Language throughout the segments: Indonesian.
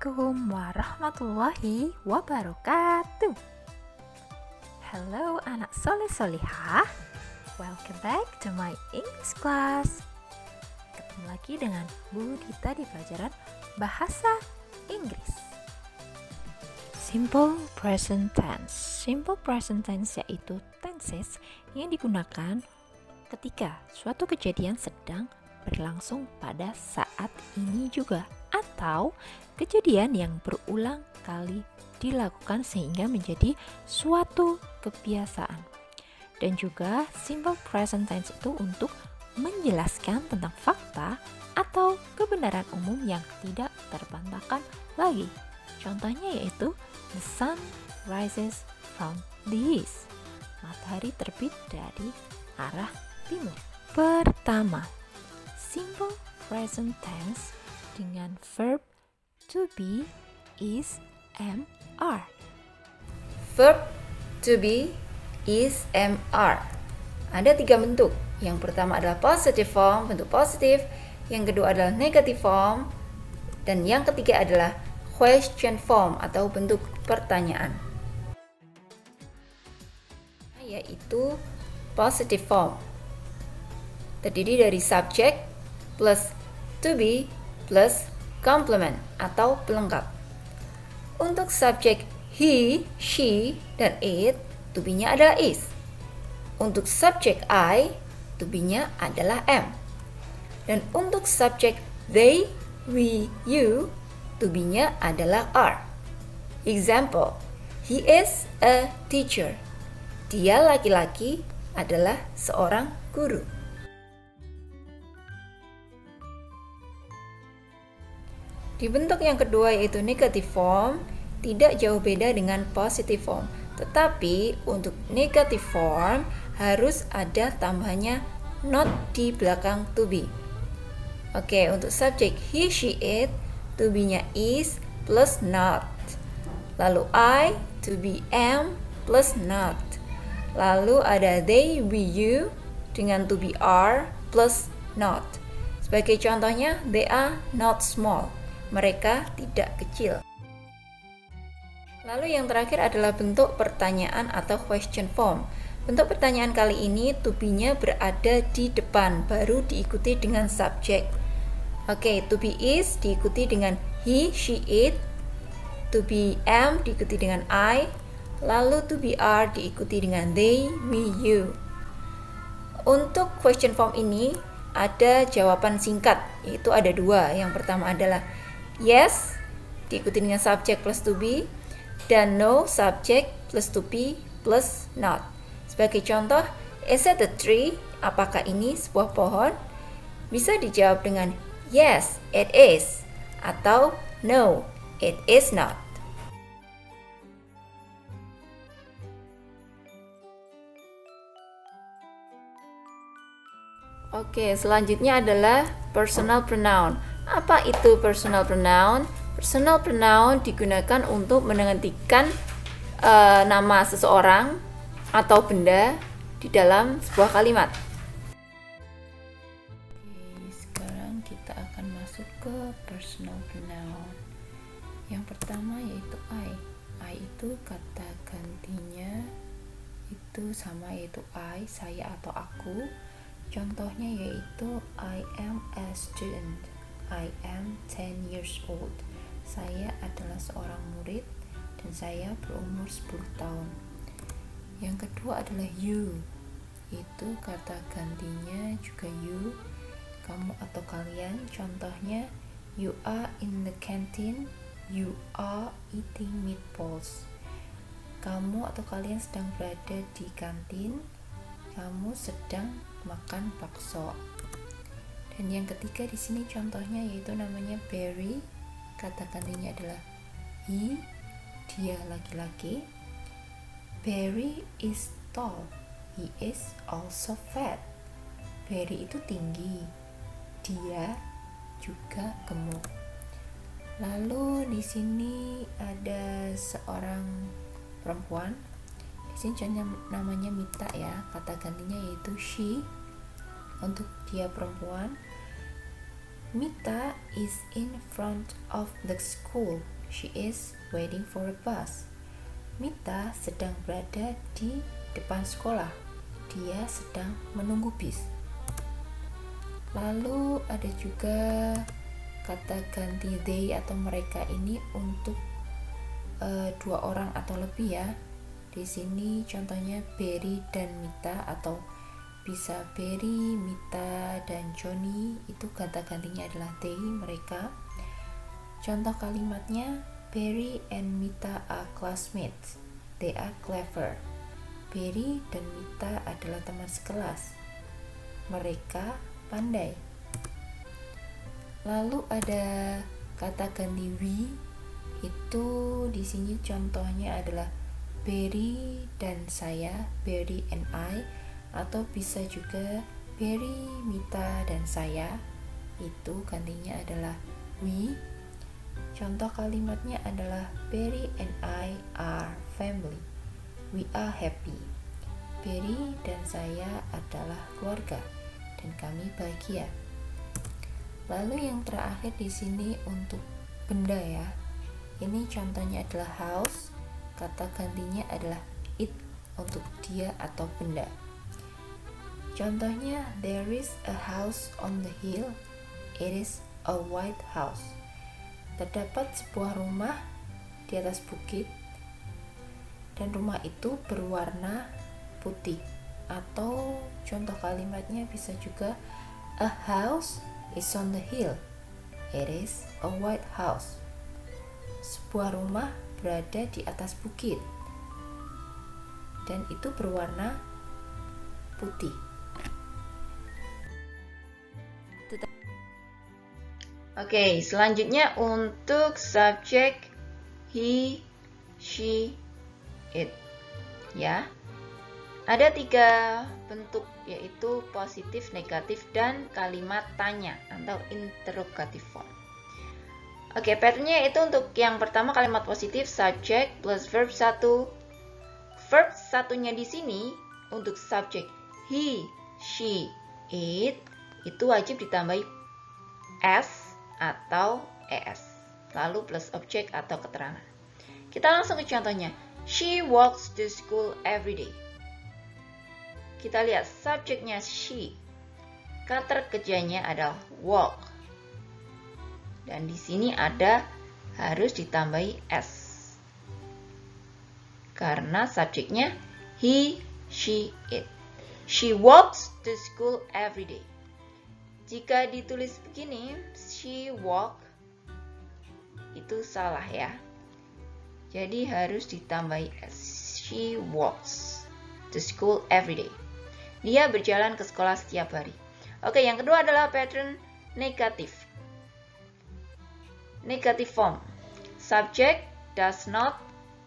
Assalamualaikum warahmatullahi wabarakatuh. Halo anak soleh solihah, welcome back to my English class. Ketemu lagi dengan Bu Dita di pelajaran Bahasa Inggris. Simple present tense. Simple present tense yaitu tenses yang digunakan ketika suatu kejadian sedang berlangsung pada saat ini juga, atau kejadian yang berulang kali dilakukan sehingga menjadi suatu kebiasaan. Dan juga simple present tense itu untuk menjelaskan tentang fakta atau kebenaran umum yang tidak terbantahkan lagi. Contohnya yaitu the sun rises from the east. Matahari terbit dari arah timur. Pertama, simple present tense dengan verb to be is am, are. Verb to be is am, are. Ada 3 bentuk. Yang pertama adalah positive form, bentuk positif. Yang kedua adalah negative form. Dan yang ketiga adalah question form atau bentuk pertanyaan. Yaitu positive form. Terdiri dari subject plus to be plus complement atau pelengkap. Untuk subjek he, she, dan it, to be-nya adalah is. Untuk subjek I, to be-nya adalah am. Dan untuk subjek they, we, you, to be-nya adalah are. Example, he is a teacher. Dia laki-laki adalah seorang guru. Di bentuk yang kedua yaitu negative form, tidak jauh beda dengan positive form. Tetapi untuk negative form harus ada tambahannya not di belakang to be. Oke, untuk subjek he, she, it, to be-nya is plus not. Lalu I, to be am plus not. Lalu ada they, we, you dengan to be are plus not. Sebagai contohnya, they are not small. Mereka tidak kecil. Lalu yang terakhir adalah bentuk pertanyaan atau question form. Bentuk pertanyaan kali ini to be-nya berada di depan, baru diikuti dengan subjek. Oke, to be is diikuti dengan he, she, it. To be am diikuti dengan I. Lalu to be are diikuti dengan they, we, you. Untuk question form ini ada jawaban singkat, yaitu ada 2. Yang pertama adalah yes, diikuti dengan subjek plus to be, dan no, subjek plus to be plus not. Sebagai contoh, is it a tree? Apakah ini sebuah pohon? Bisa dijawab dengan yes, it is, atau no, it is not. Oke, selanjutnya adalah personal pronoun. Apa itu personal pronoun? Personal pronoun digunakan untuk menghentikan nama seseorang atau benda di dalam sebuah kalimat. Oke, sekarang kita akan masuk ke personal pronoun. Yang pertama yaitu I. I itu kata gantinya itu sama, yaitu I, saya atau aku. Contohnya yaitu I am a student. I am 10 years old. Saya adalah seorang murid dan saya berumur 10 tahun. Yang kedua adalah you. Itu kata gantinya juga you, kamu atau kalian. Contohnya you are in the canteen. You are eating meatballs. Kamu atau kalian sedang berada di kantin. Kamu sedang makan bakso. Dan yang ketiga di sini contohnya yaitu namanya Barry. Kata gantinya adalah he, dia laki-laki. Barry is tall. He is also fat. Barry itu tinggi. Dia juga gemuk. Lalu di sini ada seorang perempuan. Di sini contohnya namanya Mita ya. Kata gantinya yaitu she. Untuk dia perempuan, Mita is in front of the school. She is waiting for a bus. Mita sedang berada di depan sekolah. Dia sedang menunggu bis. Lalu ada juga kata ganti they atau mereka ini untuk dua orang atau lebih ya. Di sini contohnya Barry dan Mita, atau bisa Barry, Mita, dan Johnny. Itu kata gantinya adalah they, mereka. Contoh kalimatnya, Barry and Mita are classmates. They are clever. Barry dan Mita adalah teman sekelas. Mereka pandai. Lalu ada kata ganti we. Itu di sini contohnya adalah Barry dan saya, Barry and I, atau bisa juga Barry, Mita, dan saya. Itu gantinya adalah we. Contoh kalimatnya adalah Barry and I are family. We are happy. Barry dan saya adalah keluarga dan kami bahagia. Lalu yang terakhir di sini untuk benda ya. Ini contohnya adalah house. Kata gantinya adalah it untuk dia atau benda. Contohnya, there is a house on the hill. It is a white house. Terdapat sebuah rumah di atas bukit dan rumah itu berwarna putih. Atau contoh kalimatnya bisa juga a house is on the hill. It is a white house. Sebuah rumah berada di atas bukit dan itu berwarna putih. Oke, selanjutnya untuk subjek he, she, it. Ya. Ada 3 bentuk, yaitu positif, negatif, dan kalimat tanya atau interrogative form. Oke, patternnya itu untuk yang pertama kalimat positif, subject plus verb 1. Verb satunya di sini untuk subjek he, she, it itu wajib ditambahi s atau es, lalu plus objek atau keterangan. Kita langsung ke contohnya. She walks to school every day. Kita lihat subjeknya she, kata kerjanya adalah walk, dan di sini ada harus ditambahi s karena subjeknya he, she, it. She walks to school every day. Jika ditulis begini, she walk, itu salah ya. Jadi harus ditambahi s. She walks to school every day. Dia berjalan ke sekolah setiap hari. Oke, yang kedua adalah pattern negatif. Negative form. Subject does not,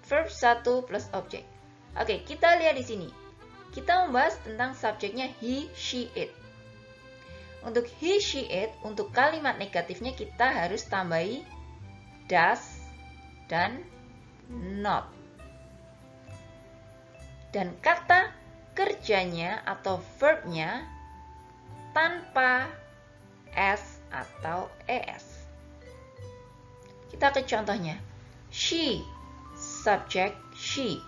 verb 1 plus object. Oke, kita lihat di sini. Kita membahas tentang subjeknya he, she, it. Untuk he, she, it, untuk kalimat negatifnya kita harus tambahi does dan not. Dan kata kerjanya atau verbnya tanpa s atau es. Kita ke contohnya. She, subject she,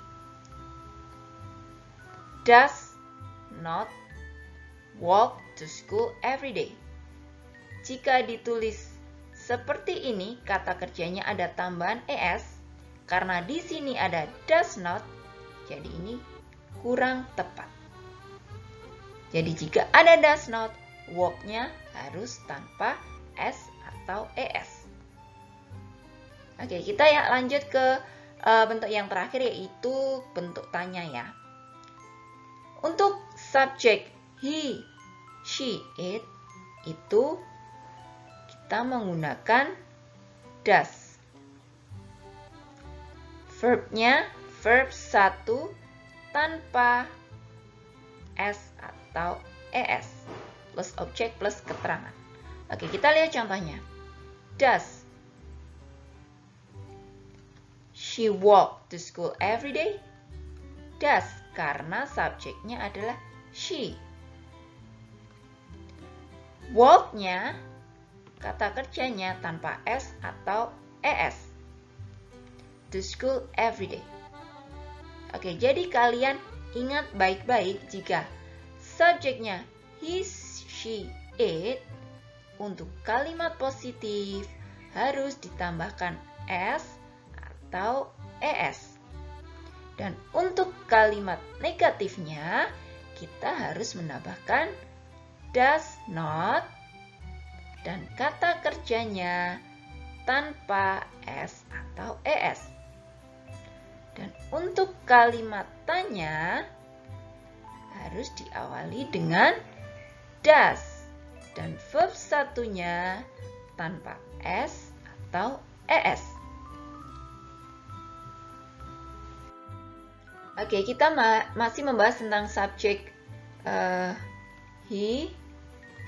does not walk to school every day. Jika ditulis seperti ini, kata kerjanya ada tambahan es karena di sini ada does not, jadi ini kurang tepat. Jadi jika ada does not, walk-nya harus tanpa s atau es. Oke, kita ya lanjut ke bentuk yang terakhir, yaitu bentuk tanya ya. Untuk subjek he, she, it itu kita menggunakan does. Verbnya verb 1 tanpa s atau es plus objek plus keterangan. Oke, kita lihat contohnya. Does she walk to school every day? Does, karena subjeknya adalah she. Walk-nya, kata kerjanya tanpa s atau es. to school every day. Oke, jadi kalian ingat baik-baik jika subjeknya he, she, it, untuk kalimat positif harus ditambahkan s atau es. Dan untuk kalimat negatifnya kita harus menambahkan does not dan kata kerjanya tanpa s atau es. Dan untuk kalimat tanya harus diawali dengan does dan verb satunya tanpa s atau es. Oke, kita masih membahas tentang subjek he,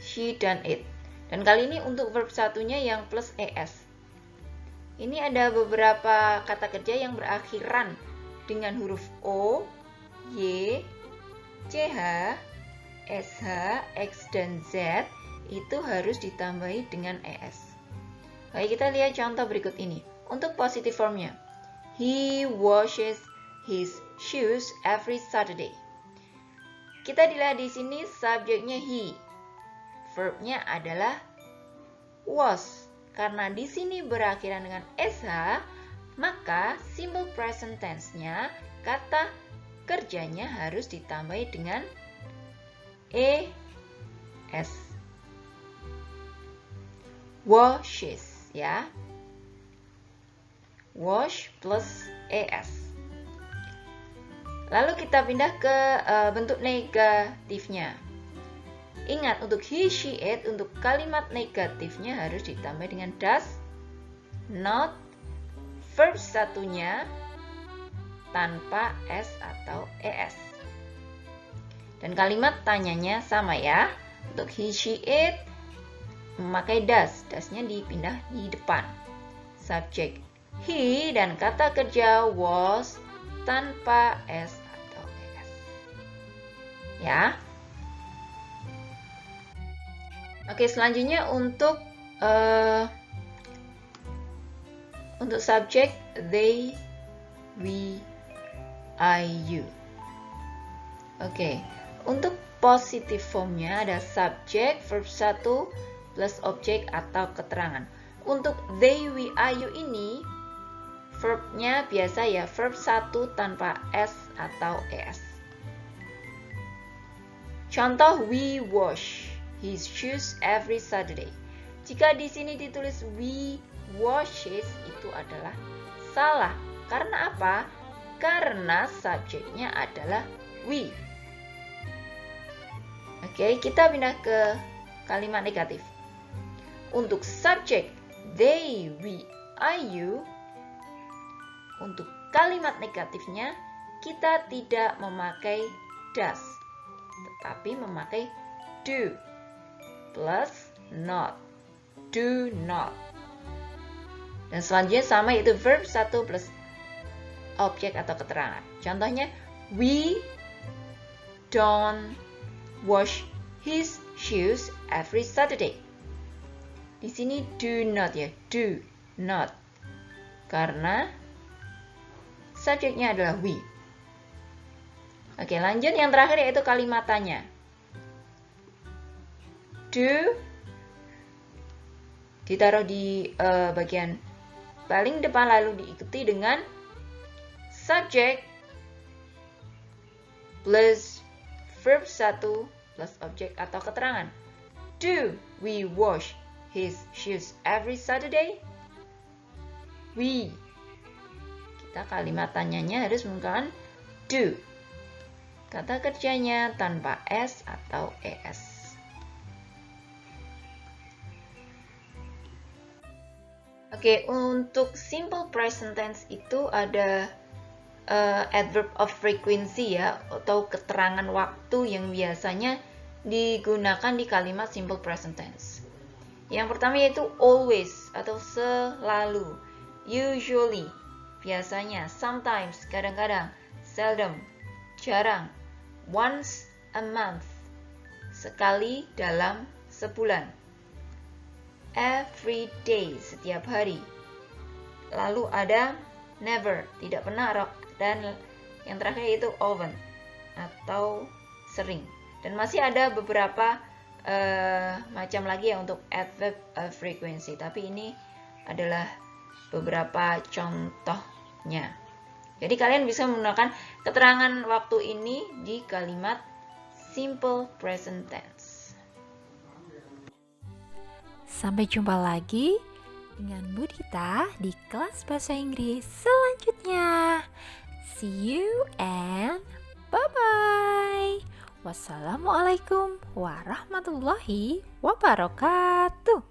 she, dan it. Dan kali ini untuk verb satunya yang plus es. Ini ada beberapa kata kerja yang berakhiran dengan huruf o, y, ch, sh, x, dan z itu harus ditambahi dengan es. Oke, kita lihat contoh berikut ini. Untuk positive formnya, he washes his shoes every Saturday. Kita dilihat di sini subjeknya he. Verbnya adalah was. Karena di sini berakhiran dengan sh, maka simple present tense-nya, kata kerjanya harus ditambahi dengan es. Washes, ya. Wash plus es. Lalu kita pindah ke bentuk negatifnya. Ingat, untuk he, she, it, untuk kalimat negatifnya harus ditambah dengan does not, verb satunya tanpa s atau es. Dan kalimat tanyanya sama ya. Untuk he, she, it memakai does. Does-nya dipindah di depan. Subjek he dan kata kerja was tanpa s atau es. Ya. Oke, selanjutnya untuk subjek they, we, I, you. Oke, untuk positive formnya ada subjek, verb 1 plus objek atau keterangan. Untuk they, we, I, you ini verbnya biasa ya, verb 1 tanpa s atau es. Contoh, we wash his shoes every Saturday. Jika di sini ditulis we washes, itu adalah salah. Karena apa? Karena subjeknya adalah we. Oke, kita pindah ke kalimat negatif. Untuk subjek they, we, I, you, untuk kalimat negatifnya kita tidak memakai does, tetapi memakai do plus not, do not. Dan selanjutnya sama, yaitu verb 1 plus objek atau keterangan. Contohnya, we don't wash his shoes every Saturday. Di sini do not ya, do not. Karena subjeknya adalah we. Oke, lanjut yang terakhir yaitu kalimat tanya. Do ditaruh di bagian paling depan lalu diikuti dengan subjek plus verb 1 plus objek atau keterangan. Do we wash his shoes every Saturday? We. Kita kalimat tanyanya harus menggunakan do. Kata kerjanya tanpa s atau es. Oke, untuk simple present tense itu ada adverb of frequency ya, atau keterangan waktu yang biasanya digunakan di kalimat simple present tense. Yang pertama yaitu always atau selalu, usually, biasanya, sometimes, kadang-kadang, seldom, jarang, once a month, sekali dalam sebulan, every day, setiap hari. Lalu ada never, tidak pernah, dan yang terakhir itu often atau sering. Dan masih ada beberapa macam lagi ya untuk adverb frequency, tapi ini adalah beberapa contohnya. Jadi kalian bisa menggunakan keterangan waktu ini di kalimat simple present tense. Sampai jumpa lagi dengan Bu Dita di kelas bahasa Inggris selanjutnya. See you and bye-bye. Wassalamualaikum warahmatullahi wabarakatuh.